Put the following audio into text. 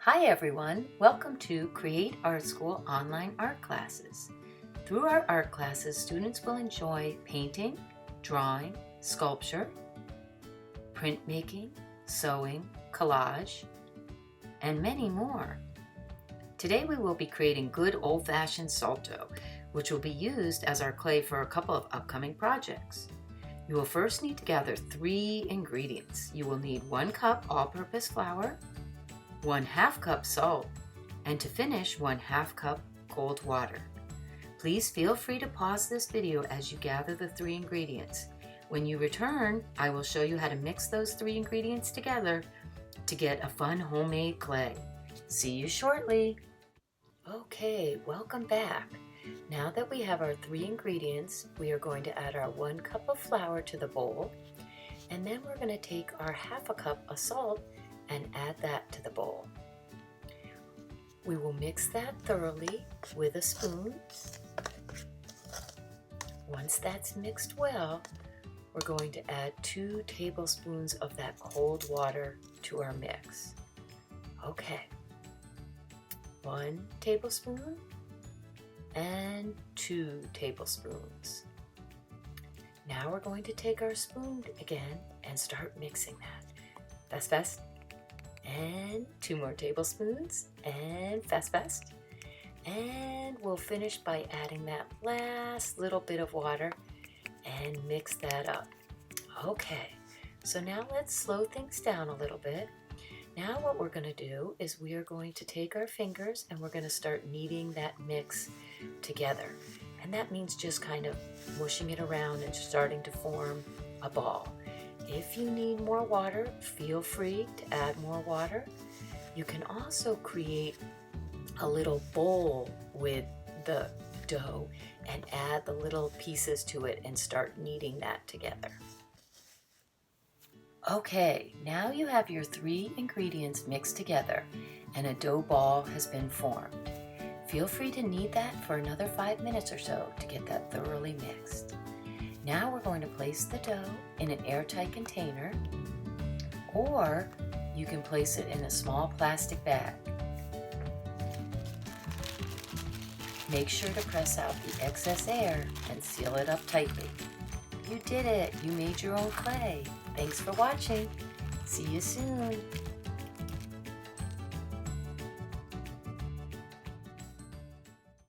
Hi everyone, welcome to Cre8 Art School online art classes. Through our art classes, students will enjoy painting, drawing, sculpture, printmaking, sewing, collage, and many more. Today we will be creating good old-fashioned salto, which will be used as our clay for a couple of upcoming projects. You will first need to gather 3 ingredients. You will need 1 cup all-purpose flour, 1/2 cup salt, and to finish 1/2 cup cold water. Please feel free to pause this video as you gather the 3 ingredients. When you return, I will show you how to mix those 3 ingredients together to get a fun homemade clay. See you shortly. Okay, welcome back. Now that we have our 3 ingredients, we are going to add our 1 cup of flour to the bowl, and then we're going to take our 1/2 cup of salt and add that to the bowl. We will mix that thoroughly with a spoon. Once that's mixed well, we're going to add 2 tablespoons of that cold water to our mix. Okay, 1 tablespoon and 2 tablespoons. Now we're going to take our spoon again and start mixing that. Fast, fast. And 2 more tablespoons, and fast. And we'll finish by adding that last little bit of water and mix that up. Okay, so now let's slow things down a little bit. Now what we're going to do is we are going to take our fingers and we're going to start kneading that mix together. And that means just kind of mushing it around and starting to form a ball. If you need more water, feel free to add more water. You can also create a little bowl with the dough and add the little pieces to it and start kneading that together. Okay, now you have your 3 ingredients mixed together and a dough ball has been formed. Feel free to knead that for another 5 minutes or so to get that thoroughly mixed. Now we're going to place the dough in an airtight container, or you can place it in a small plastic bag. Make sure to press out the excess air and seal it up tightly. You did it! You made your own clay. Thanks for watching. See you soon.